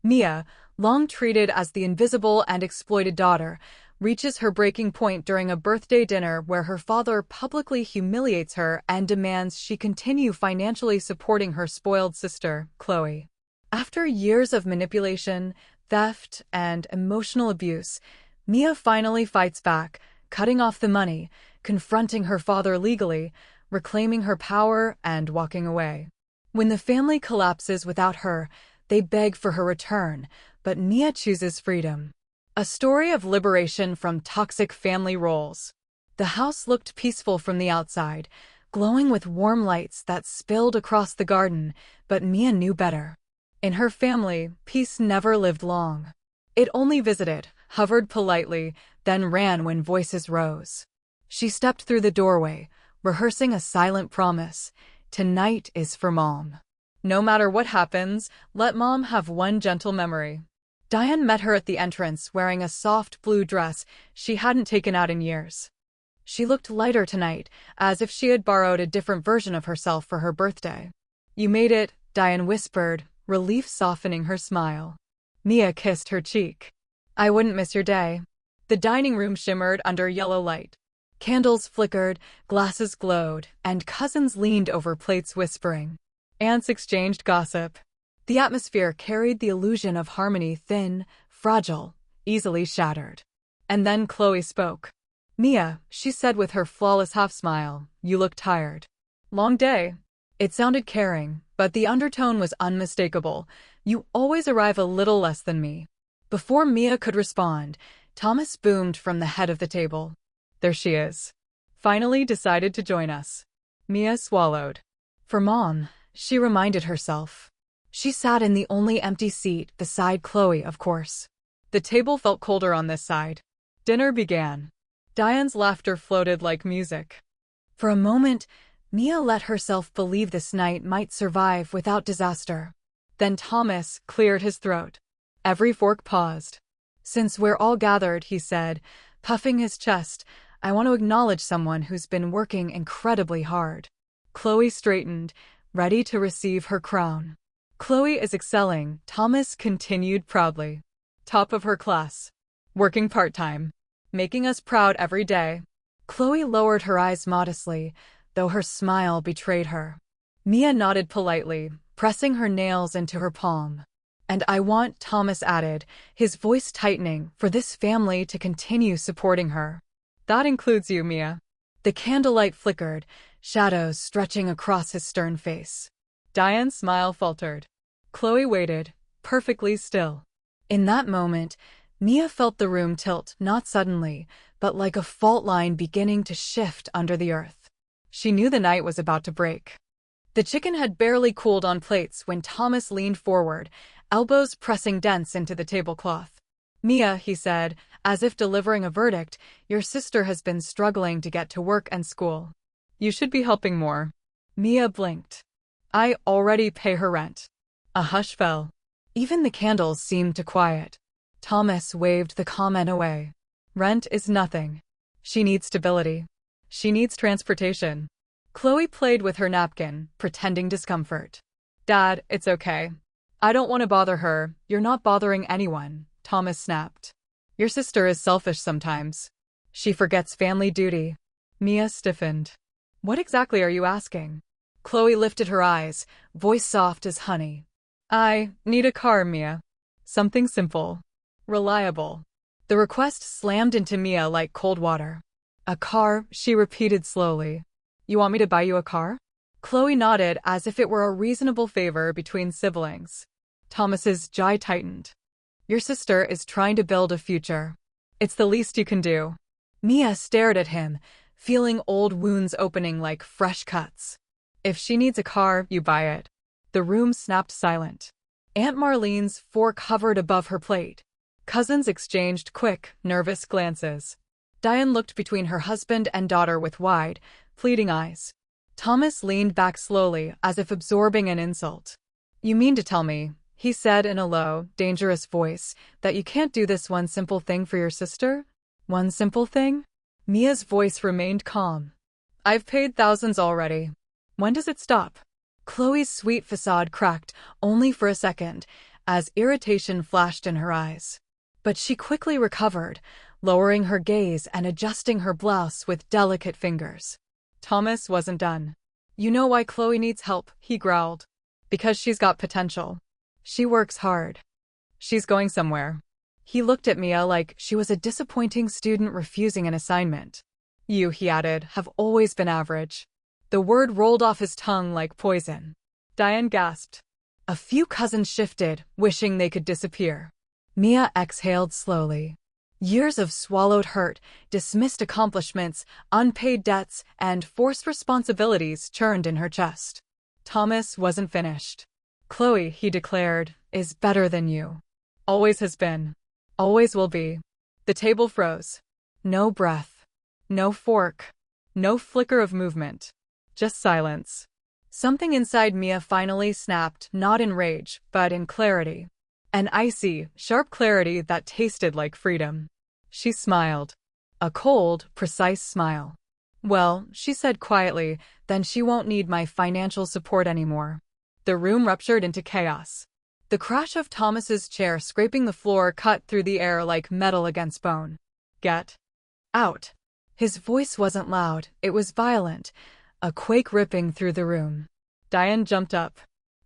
Mia, long treated as the invisible and exploited daughter, reaches her breaking point during a birthday dinner where her father publicly humiliates her and demands she continue financially supporting her spoiled sister, Chloe. After years of manipulation, theft, and emotional abuse, Mia finally fights back, cutting off the money, confronting her father legally, reclaiming her power, and walking away. When the family collapses without her, they beg for her return, but Mia chooses freedom. A story of liberation from toxic family roles. The house looked peaceful from the outside, glowing with warm lights that spilled across the garden, but Mia knew better. In her family, peace never lived long. It only visited, hovered politely, then ran when voices rose. She stepped through the doorway, rehearsing a silent promise. Tonight is for Mom. No matter what happens, let Mom have one gentle memory. Diane met her at the entrance wearing a soft blue dress she hadn't taken out in years. She looked lighter tonight, as if she had borrowed a different version of herself for her birthday. "You made it," Diane whispered, relief softening her smile. Mia kissed her cheek. "I wouldn't miss your day." The dining room shimmered under yellow light. Candles flickered, glasses glowed, and cousins leaned over plates whispering. Aunts exchanged gossip. The atmosphere carried the illusion of harmony, thin, fragile, easily shattered. And then Chloe spoke. "Mia," she said with her flawless half-smile, "you look tired." "Long day." It sounded caring, but the undertone was unmistakable. "You always arrive a little less than me." Before Mia could respond, Thomas boomed from the head of the table. "There she is. Finally decided to join us." Mia swallowed. "For Mom," she reminded herself. She sat in the only empty seat beside Chloe, of course. The table felt colder on this side. Dinner began. Diane's laughter floated like music. For a moment, Mia let herself believe this night might survive without disaster. Then Thomas cleared his throat. Every fork paused. "Since we're all gathered," he said, puffing his chest, "I want to acknowledge someone who's been working incredibly hard." Chloe straightened, ready to receive her crown. "Chloe is excelling," Thomas continued proudly. "Top of her class. Working part-time. Making us proud every day." Chloe lowered her eyes modestly, though her smile betrayed her. Mia nodded politely, pressing her nails into her palm. "And I want," Thomas added, his voice tightening, "for this family to continue supporting her." "That includes you, Mia." The candlelight flickered, shadows stretching across his stern face. Diane's smile faltered. Chloe waited, perfectly still. In that moment, Mia felt the room tilt, not suddenly, but like a fault line beginning to shift under the earth. She knew the night was about to break. The chicken had barely cooled on plates when Thomas leaned forward, elbows pressing dense into the tablecloth. "Mia," he said, as if delivering a verdict, "your sister has been struggling to get to work and school. You should be helping more." Mia blinked. "I already pay her rent." A hush fell. Even the candles seemed to quiet. Thomas waved the comment away. "Rent is nothing. She needs stability. She needs transportation." Chloe played with her napkin, pretending discomfort. "Dad, it's okay. I don't want to bother her." "You're not bothering anyone," Thomas snapped. "Your sister is selfish sometimes. She forgets family duty." Mia stiffened. "What exactly are you asking?" Chloe lifted her eyes, voice soft as honey. "I need a car, Mia. Something simple. Reliable." The request slammed into Mia like cold water. "A car," she repeated slowly. "You want me to buy you a car?" Chloe nodded as if it were a reasonable favor between siblings. Thomas's jaw tightened. "Your sister is trying to build a future. It's the least you can do." Mia stared at him, feeling old wounds opening like fresh cuts. "If she needs a car, you buy it." The room snapped silent. Aunt Marlene's fork hovered above her plate. Cousins exchanged quick, nervous glances. Diane looked between her husband and daughter with wide, pleading eyes. Thomas leaned back slowly, as if absorbing an insult. "You mean to tell me," he said in a low, dangerous voice, "that you can't do this one simple thing for your sister?" "One simple thing?" Mia's voice remained calm. "I've paid thousands already. When does it stop?" Chloe's sweet facade cracked, only for a second, as irritation flashed in her eyes. But she quickly recovered, lowering her gaze and adjusting her blouse with delicate fingers. Thomas wasn't done. "You know why Chloe needs help," he growled. "Because she's got potential. She works hard. She's going somewhere." He looked at Mia like she was a disappointing student refusing an assignment. "You," he added, "have always been average." The word rolled off his tongue like poison. Diane gasped. A few cousins shifted, wishing they could disappear. Mia exhaled slowly. Years of swallowed hurt, dismissed accomplishments, unpaid debts, and forced responsibilities churned in her chest. Thomas wasn't finished. "Chloe," he declared, "is better than you. Always has been. Always will be." The table froze. No breath. No fork. No flicker of movement. Just silence. Something inside Mia finally snapped, not in rage, but in clarity. An icy, sharp clarity that tasted like freedom. She smiled. A cold, precise smile. "Well," she said quietly, "then she won't need my financial support anymore." The room ruptured into chaos. The crash of Thomas's chair scraping the floor cut through the air like metal against bone. "Get out." His voice wasn't loud, it was violent, a quake ripping through the room. Diane jumped up.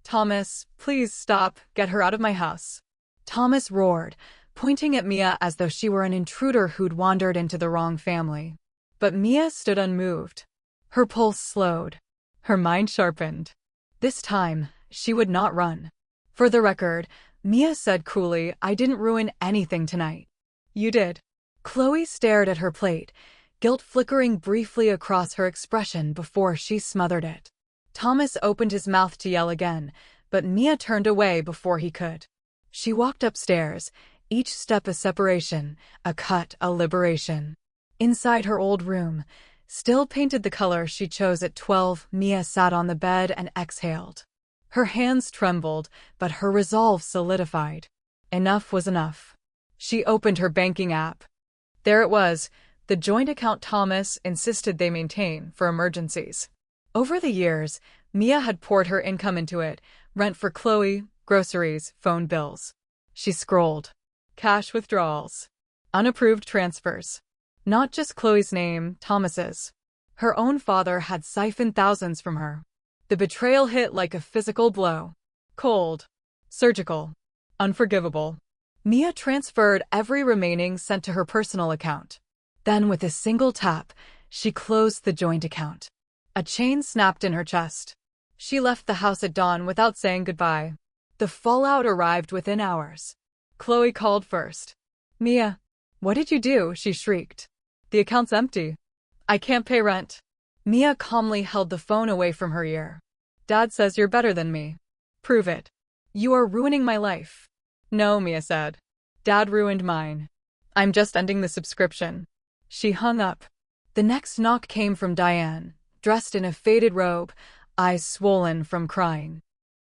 "Thomas, please stop, get her out of my house." Thomas roared, pointing at Mia as though she were an intruder who'd wandered into the wrong family. But Mia stood unmoved. Her pulse slowed. Her mind sharpened. This time, she would not run. "For the record," Mia said coolly, "I didn't ruin anything tonight." "You did." Chloe stared at her plate, guilt flickering briefly across her expression before she smothered it. Thomas opened his mouth to yell again, but Mia turned away before he could. She walked upstairs, each step a separation, a cut, a liberation. Inside her old room, still painted the color she chose at 12, Mia sat on the bed and exhaled. Her hands trembled, but her resolve solidified. Enough was enough. She opened her banking app. There it was, the joint account Thomas insisted they maintain for emergencies. Over the years, Mia had poured her income into it, rent for Chloe, groceries, phone bills. She scrolled. Cash withdrawals. Unapproved transfers. Not just Chloe's name, Thomas's. Her own father had siphoned thousands from her. The betrayal hit like a physical blow. Cold. Surgical. Unforgivable. Mia transferred every remaining cent to her personal account. Then, with a single tap, she closed the joint account. A chain snapped in her chest. She left the house at dawn without saying goodbye. The fallout arrived within hours. Chloe called first. "Mia, what did you do?" she shrieked. "The account's empty. I can't pay rent." Mia calmly held the phone away from her ear. "Dad says you're better than me. Prove it. You are ruining my life." "No," Mia said. "Dad ruined mine. I'm just ending the subscription." She hung up. The next knock came from Diane, dressed in a faded robe, eyes swollen from crying.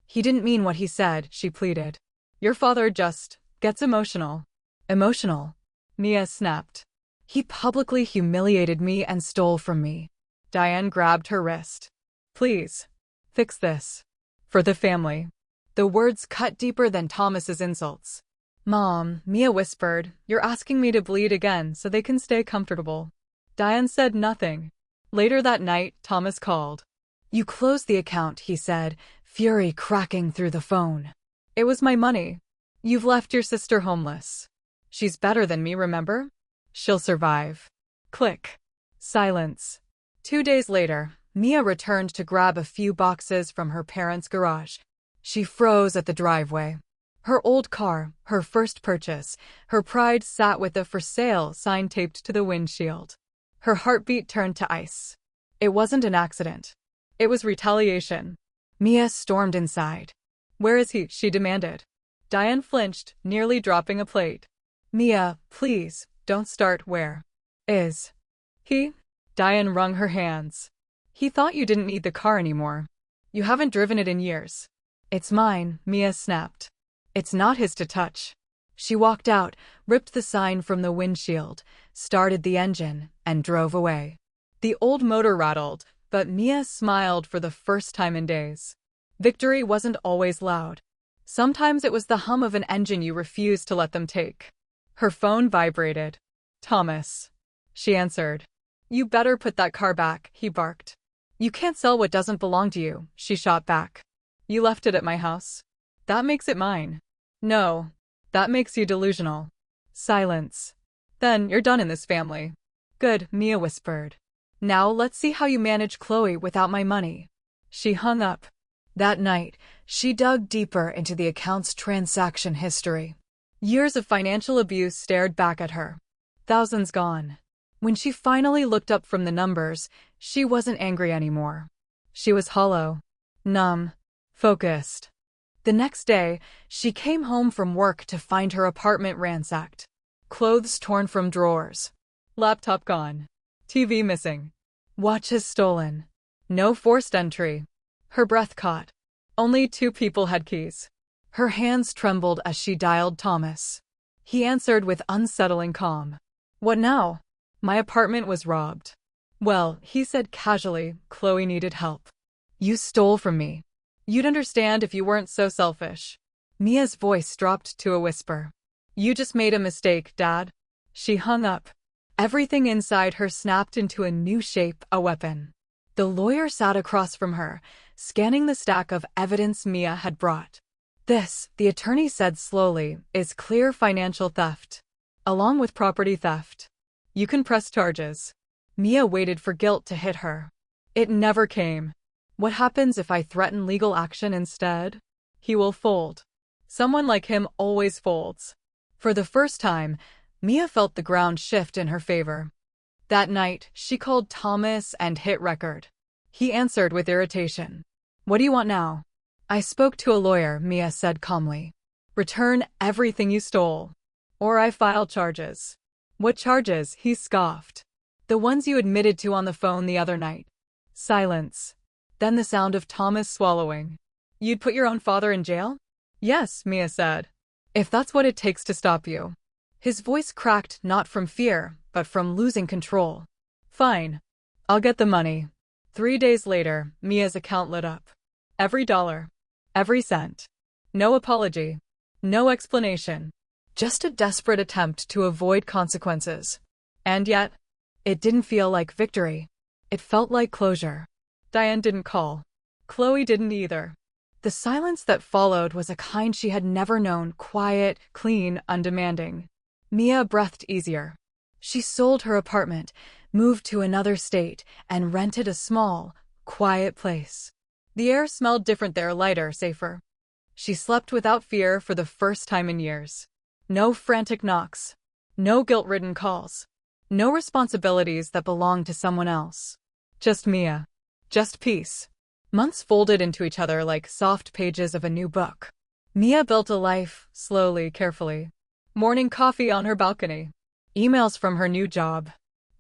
"He didn't mean what he said," she pleaded. "Your father just gets emotional." "Emotional?" Mia snapped. "He publicly humiliated me and stole from me." Diane grabbed her wrist. "Please, fix this. For the family." The words cut deeper than Thomas's insults. "Mom," Mia whispered, "you're asking me to bleed again so they can stay comfortable." Diane said nothing. Later that night, Thomas called. "You closed the account," he said, fury cracking through the phone. "It was my money. You've left your sister homeless. She's better than me, remember? She'll survive." Click. Silence. 2 days later, Mia returned to grab a few boxes from her parents' garage. She froze at the driveway. Her old car, her first purchase, her pride sat with the "for sale" sign taped to the windshield. Her heartbeat turned to ice. It wasn't an accident. It was retaliation. Mia stormed inside. "Where is he?" she demanded. Diane flinched, nearly dropping a plate. "Mia, please, don't start. Where is he?" Diane wrung her hands. "He thought you didn't need the car anymore. You haven't driven it in years." "It's mine," Mia snapped. "It's not his to touch." She walked out, ripped the sign from the windshield, started the engine, and drove away. The old motor rattled, but Mia smiled for the first time in days. Victory wasn't always loud. Sometimes it was the hum of an engine you refused to let them take. Her phone vibrated. Thomas. She answered. You better put that car back, he barked. You can't sell what doesn't belong to you, she shot back. You left it at my house. That makes it mine. No. That makes you delusional. Silence. Then you're done in this family. Good, Mia whispered. Now let's see how you manage Chloe without my money. She hung up. That night, she dug deeper into the account's transaction history. Years of financial abuse stared back at her. Thousands gone. When she finally looked up from the numbers, she wasn't angry anymore. She was hollow, numb, focused. The next day, she came home from work to find her apartment ransacked. Clothes torn from drawers. Laptop gone. TV missing. Watches stolen. No forced entry. Her breath caught. Only 2 people had keys. Her hands trembled as she dialed Thomas. He answered with unsettling calm. What now? My apartment was robbed. Well, he said casually, Chloe needed help. You stole from me. You'd understand if you weren't so selfish. Mia's voice dropped to a whisper. You just made a mistake, Dad. She hung up. Everything inside her snapped into a new shape, a weapon. The lawyer sat across from her, scanning the stack of evidence Mia had brought. This, the attorney said slowly, is clear financial theft. Along with property theft. You can press charges. Mia waited for guilt to hit her. It never came. What happens if I threaten legal action instead? He will fold. Someone like him always folds. For the first time, Mia felt the ground shift in her favor. That night, she called Thomas and hit record. He answered with irritation. What do you want now? I spoke to a lawyer, Mia said calmly. Return everything you stole. Or I file charges. What charges? He scoffed. The ones you admitted to on the phone the other night. Silence. Then the sound of Thomas swallowing. You'd put your own father in jail? Yes, Mia said. If that's what it takes to stop you. His voice cracked not from fear, but from losing control. Fine. I'll get the money. 3 days later, Mia's account lit up. Every dollar. Every cent. No apology. No explanation. Just a desperate attempt to avoid consequences. And yet, it didn't feel like victory. It felt like closure. Diane didn't call. Chloe didn't either. The silence that followed was a kind she had never known, quiet, clean, undemanding. Mia breathed easier. She sold her apartment, moved to another state, and rented a small, quiet place. The air smelled different there, lighter, safer. She slept without fear for the first time in years. No frantic knocks. No guilt-ridden calls. No responsibilities that belonged to someone else. Just Mia. Just peace. Months folded into each other like soft pages of a new book. Mia built a life, slowly, carefully. Morning coffee on her balcony. Emails from her new job.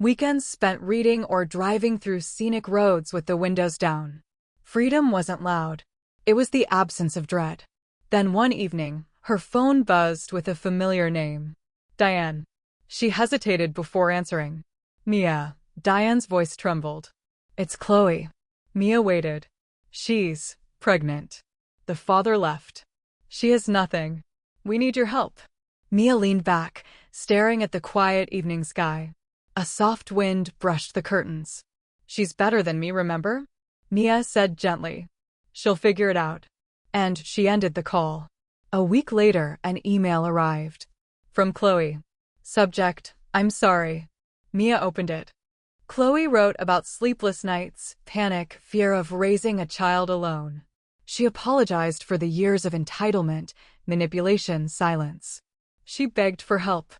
Weekends spent reading or driving through scenic roads with the windows down. Freedom wasn't loud. It was the absence of dread. Then one evening, her phone buzzed with a familiar name. Diane. She hesitated before answering. Mia. Diane's voice trembled. It's Chloe. Mia waited. She's pregnant. The father left. She has nothing. We need your help. Mia leaned back, staring at the quiet evening sky. A soft wind brushed the curtains. She's better than me, remember? Mia said gently. She'll figure it out. And she ended the call. A week later, an email arrived. From Chloe. Subject, I'm sorry. Mia opened it. Chloe wrote about sleepless nights, panic, fear of raising a child alone. She apologized for the years of entitlement, manipulation, silence. She begged for help.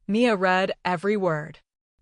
Mia read every word.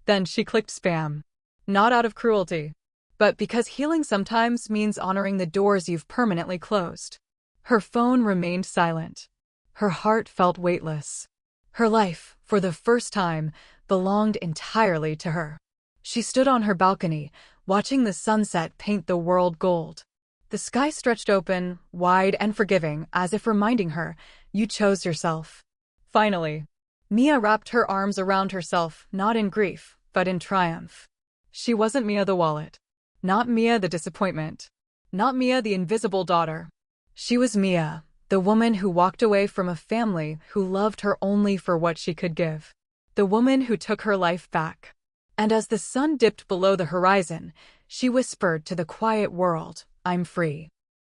Then she clicked spam. Not out of cruelty, but because healing sometimes means honoring the doors you've permanently closed. Her phone remained silent. Her heart felt weightless. Her life, for the first time, belonged entirely to her. She stood on her balcony, watching the sunset paint the world gold. The sky stretched open, wide and forgiving, as if reminding her, you chose yourself. Finally, Mia wrapped her arms around herself, not in grief, but in triumph. She wasn't Mia the wallet. Not Mia the disappointment. Not Mia the invisible daughter. She was Mia, The woman who walked away from a family who loved her only for what she could give. The woman who took her life back. And as the sun dipped below the horizon, she whispered to the quiet world, "I'm free."